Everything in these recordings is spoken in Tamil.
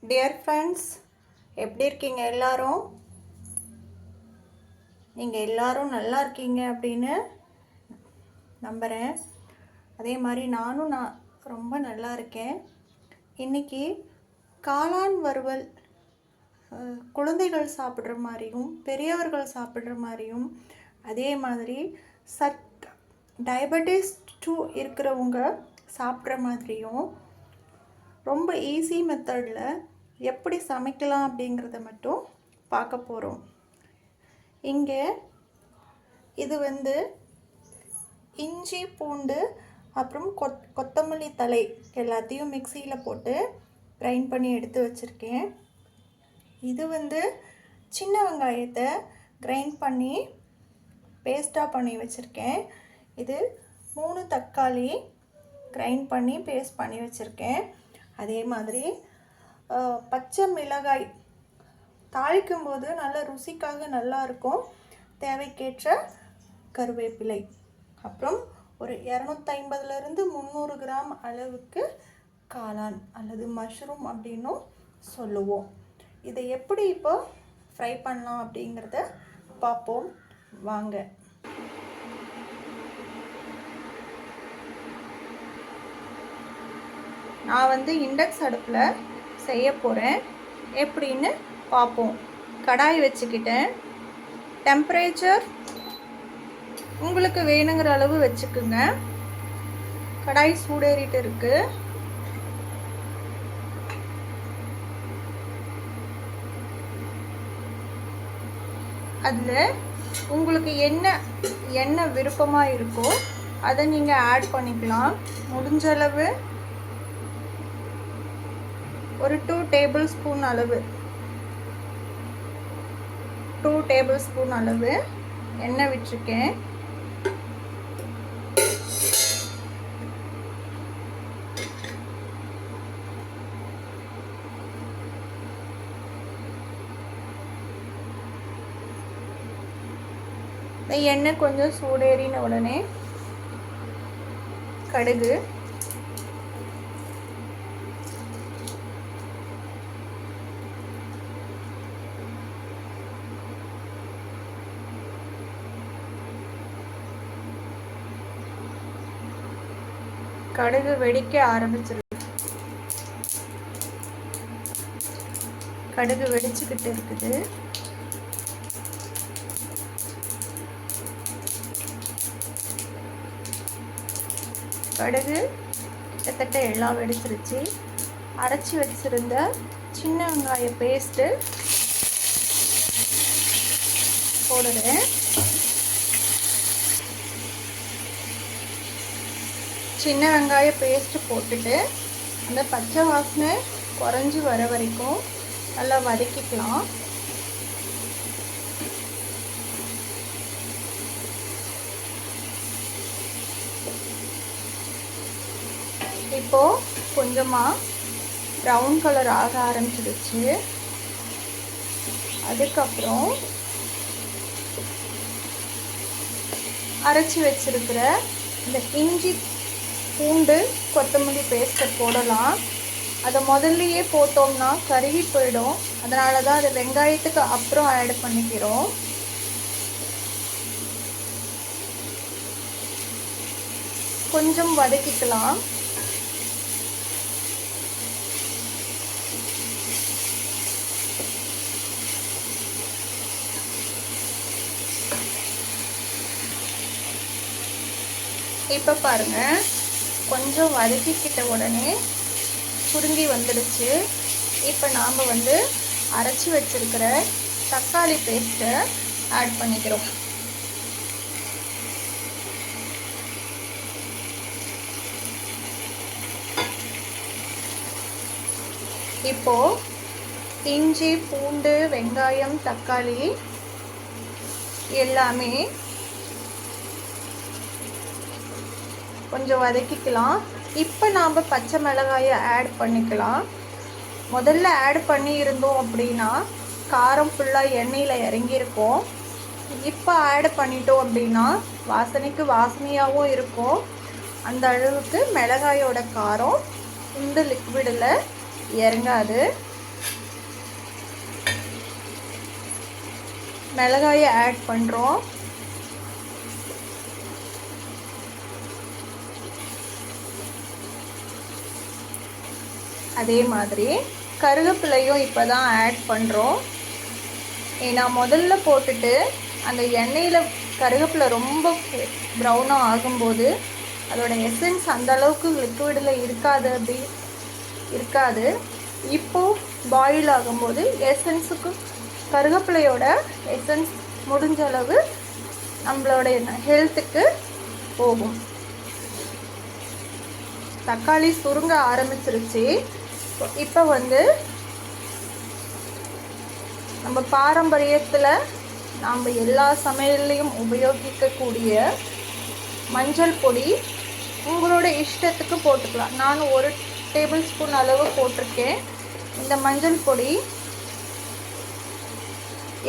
டியர் ஃப்ரெண்ட்ஸ், எப்படி இருக்கீங்க எல்லாரும்? நீங்கள் எல்லாரும் நல்லா இருக்கீங்க அப்படின்னு நம்புகிறேன். அதே மாதிரி நான் ரொம்ப நல்லா இருக்கேன். இன்றைக்கி காளான் வறுவல் குழந்தைகள் சாப்பிட்ற மாதிரியும் பெரியவர்கள் சாப்பிட்ற மாதிரியும் அதே மாதிரி டயபெட்டிஸ் 2 இருக்கிறவங்க சாப்பிட்ற மாதிரியும் ரொம்ப ஈஸி மெத்தடில் எப்படி சமைக்கலாம் அப்படிங்கிறத மட்டும் பார்க்க போகிறோம். இங்கே இது இஞ்சி பூண்டு அப்புறம் கொத்தமல்லி தழை எல்லாத்தையும் மிக்சியில் போட்டு கிரைண்ட் பண்ணி எடுத்து வச்சுருக்கேன். இது சின்ன வெங்காயத்தை கிரைண்ட் பண்ணி பேஸ்ட்டாக பண்ணி வச்சுருக்கேன். இது 3 தக்காளி கிரைண்ட் பண்ணி பேஸ்ட் பண்ணி வச்சுருக்கேன். அதே மாதிரி பச்சை மிளகாய் தாளிக்கும் போது நல்ல ருசிக்காக நல்லா இருக்கும். தேவைக்கேற்ற கருவேப்பிலை, அப்புறம் ஒரு 250லேருந்து 300 கிராம் அளவுக்கு காளான் அல்லது மஷ்ரூம் அப்படின்னும் சொல்லுவோம். இதை எப்படி இப்போ ஃப்ரை பண்ணலாம் அப்படிங்கிறத பார்ப்போம் வாங்க. நான் இண்டக்ஸ் அடுப்பில் செய்ய போகிறேன். எப்படின்னு பார்ப்போம். கடாய் வச்சுக்கிட்டேன். டெம்பரேச்சர் உங்களுக்கு வேணுங்கிற அளவு வச்சுக்குங்க. கடாய் சூடேறிட்டு இருக்கு. அதில் உங்களுக்கு என்ன விருப்பமாக இருக்கோ அதை நீங்கள் ஆட் பண்ணிக்கலாம். முடிஞ்ச அளவு ஒரு 2 டேபிள் ஸ்பூன் அளவு எண்ணெய் விட்டுருக்கேன். இந்த எண்ணெய் கொஞ்சம் சூடேறின உடனே கடுகு, கடுகு வெடிக்க ஆரம்பிச்சிருக்கு. கடுகு வெடிச்சுக்கிட்டு இருக்குது. கடுகு கிட்டத்தட்ட எல்லாம் வெடிச்சிருச்சு. அரைச்சி வச்சிருந்த சின்ன வெங்காய பேஸ்ட்டு போடுறேன். சின்ன வெங்காய பேஸ்ட்டு போட்டுட்டு அந்த பச்சை வாசனை குறைஞ்சி வர வரைக்கும் நல்லா வதக்கிக்கலாம். இப்போது கொஞ்சமாக ப்ரௌன் கலர் ஆக ஆரம்பிச்சிடுச்சு. அதுக்கப்புறம் அரைச்சி வச்சிருக்கிற இந்த இஞ்சி பூண்டு கொத்தமல்லி பேஸ்ட்டை போடலாம். அதை முதல்லையே போட்டோம்னா கருகி போயிடும். அதனால தான் அதை வெங்காயத்துக்கு அப்புறம் ஆட் பண்ணிக்கிறோம். கொஞ்சம் வதக்கிக்கலாம். இப்போ பாருங்கள், கொஞ்சம் வதக்கிக்கிட்ட உடனே சுருங்கி வந்துடுச்சு. இப்போ நாம் அரைச்சி வச்சிருக்கிற தக்காளி பேஸ்ட்டை ஆட் பண்ணிக்கிறோம். இப்போது இஞ்சி பூண்டு வெங்காயம் தக்காளி எல்லாமே கொஞ்சம் வதக்கிக்கலாம். இப்போ நாம் பச்சை மிளகாயை ஆட் பண்ணிக்கலாம். முதல்ல ஆட் பண்ணியிருந்தோம் அப்படின்னா காரம் ஃபுல்லாக எண்ணெயில் இறங்கியிருக்கும். இப்போ ஆட் பண்ணிட்டோம் அப்படின்னா வாசனையாகவும் இருக்கும். அந்த அளவுக்கு மிளகாயோட காரம் இந்த லிக்விடில் இறங்காது. மிளகாயை ஆட் பண்ணுறோம். அதே மாதிரி கருவேப்பிலையும் இப்போ தான் ஆட் பண்ணுறோம். ஏன்னா முதல்ல போட்டுட்டு அந்த எண்ணெயில் கருவேப்பிலை ரொம்ப ப்ரௌனாக ஆகும்போது அதோட எசன்ஸ் அந்த அளவுக்கு லிக்விடில் இருக்காது. இப்போது பாயில் ஆகும்போது எசன்ஸுக்கு கருவேப்பிலையோட எசன்ஸ் முடிஞ்ச அளவு நம்மளோட ஹெல்த்துக்கு போகும். தக்காளி சுருங்க ஆரம்பிச்சிருச்சு. இப்போ நம்ம பாரம்பரியத்தில் நாம் எல்லா சமையல்லையும் உபயோகிக்கக்கூடிய மஞ்சள் பொடி உங்களோட இஷ்டத்துக்கு போட்டுக்கலாம். நான் 1 டேபிள் ஸ்பூன் அளவு போட்டிருக்கேன். இந்த மஞ்சள் பொடி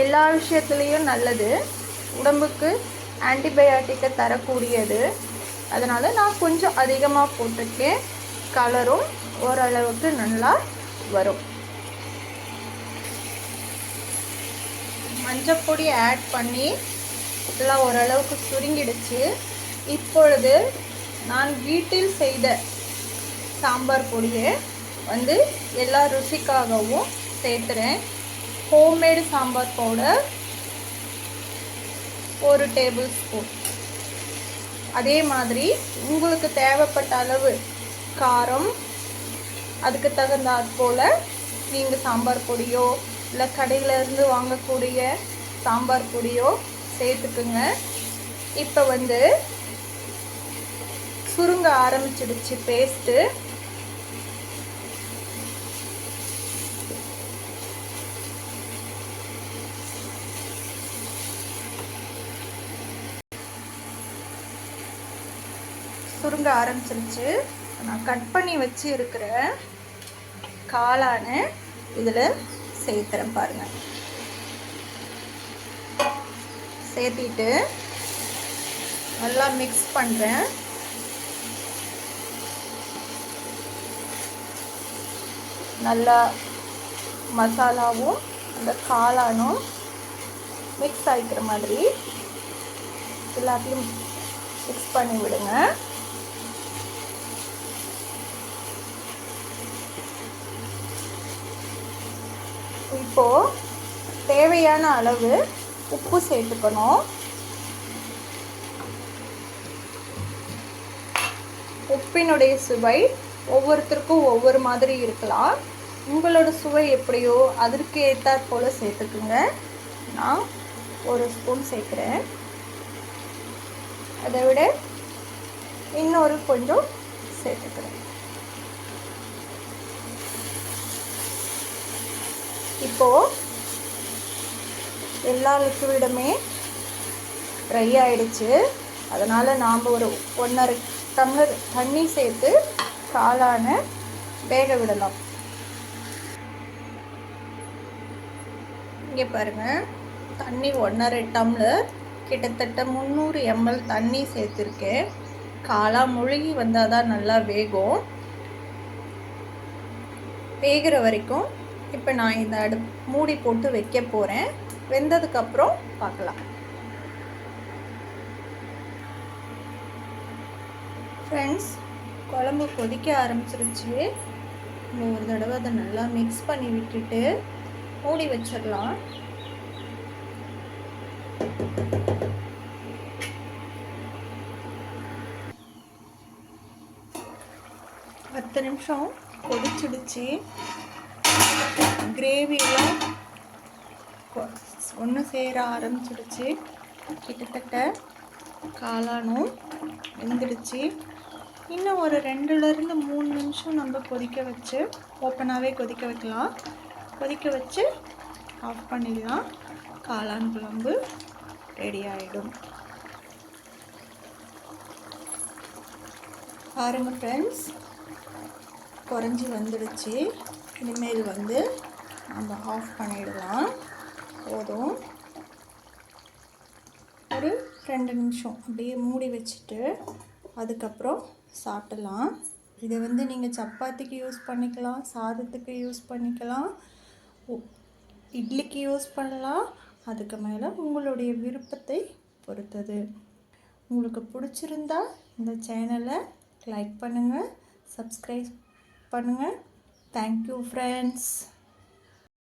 எல்லா விஷயத்துலேயும் நல்லது, உடம்புக்கு ஆன்டிபயாட்டிக்கை தரக்கூடியது. அதனால் நான் கொஞ்சம் அதிகமாக போட்டிருக்கேன். கலரும் ஓரளவுக்கு நல்லா வரும். மஞ்சள் பொடி ஆட் பண்ணி எல்லாம் ஓரளவுக்கு சுருங்கிடுச்சு. இப்பொழுது நான் வீட்டில் செய்த சாம்பார் பொடியை எல்லா ருசிக்காகவும் சேர்த்துறேன். Homemade sambar powder 1 tablespoon. அதே மாதிரி உங்களுக்கு தேவைப்பட்ட அளவு காரம் அதுக்கு தகுந்தாற் போல் நீங்கள் சாம்பார் பொடியோ இல்லை கடையிலேருந்து வாங்கக்கூடிய சாம்பார் பொடியோ சேர்த்துக்குங்க. இப்போ சுருங்க ஆரம்பிச்சிடுச்சு பேஸ்ட்டு. சுருங்க ஆரம்பிச்சிருச்சு. நான் கட் பண்ணி வச்சு இருக்கிற காளானை இதில் சேர்த்துறேன் பாருங்கள். சேர்த்திட்டு நல்லா மிக்ஸ் பண்ணுறேன். நல்லா மசாலாவும் அந்த காளானும் மிக்ஸ் ஆகிக்கிற மாதிரி எல்லாத்தையும் மிக்ஸ் பண்ணி விடுங்க. இப்போது தேவையான அளவு உப்பு சேர்த்துக்கணும். உப்பினுடைய சுவை ஒவ்வொருத்தருக்கும் ஒவ்வொரு மாதிரி இருக்கலாம். உங்களோட சுவை எப்படியோ அதற்கு ஏற்றாற் போல் சேர்த்துக்குங்க. நான் 1 ஸ்பூன் சேர்க்குறேன். அதை விட இன்னொரு கொஞ்சம் சேர்த்துக்கிறேன். இப்போது எல்லா லிக்விடுமே ட்ரை ஆகிடுச்சு. அதனால் நாம் ஒரு 1.5 டம்ளர் தண்ணி சேர்த்து காளானை வேக விடலாம். இங்கே பாருங்கள், தண்ணி 1.5 டம்ளர் கிட்டத்தட்ட 300 ml தண்ணி சேர்த்துருக்கேன். காளான் முழுகி வந்தால் தான் நல்லா வேகும். வேகிற வரைக்கும் இப்போ நான் இந்த மூடி போட்டு வைக்க போகிறேன். வெந்ததுக்கப்புறம் பார்க்கலாம். ஃப்ரெண்ட்ஸ், குழம்பு கொதிக்க ஆரம்பிச்சிருச்சு. ஒரு தடவை அதை நல்லா மிக்ஸ் பண்ணி விட்டுட்டு மூடி வச்சிடலாம். பத்து நிமிஷம் கொதிச்சிடுச்சு. கிரேவியெல்லாம் ஒன்று சேர ஆரம்பிச்சிடுச்சு. கிட்டத்தட்ட காளானும் வெந்துடுச்சு. இன்னும் ஒரு 2லேருந்து 3 நிமிஷம் நம்ம கொதிக்க வச்சு ஓப்பனாகவே கொதிக்க வைக்கலாம். கொதிக்க வச்சு ஆஃப் பண்ணிடலாம். காளான் குழம்பு ரெடி ஆகிடும். பாருங்க ஃப்ரெண்ட்ஸ், குறைஞ்சி வந்துடுச்சு. இனிமேல் நம்ம ஆஃப் பண்ணிடலாம். போதும். ஒரு 2 நிமிஷம் அப்படியே மூடி வச்சுட்டு அதுக்கப்புறம் சாப்பிடலாம். இதை நீங்கள் சப்பாத்திக்கு யூஸ் பண்ணிக்கலாம், சாதத்துக்கு யூஸ் பண்ணிக்கலாம், இட்லிக்கு யூஸ் பண்ணலாம். அதுக்கு மேலே உங்களுடைய விருப்பத்தை பொறுத்தது. உங்களுக்கு பிடிச்சிருந்தா இந்த சேனலை லைக் பண்ணுங்கள், சப்ஸ்கிரைப் பண்ணுங்கள். Thank you friends.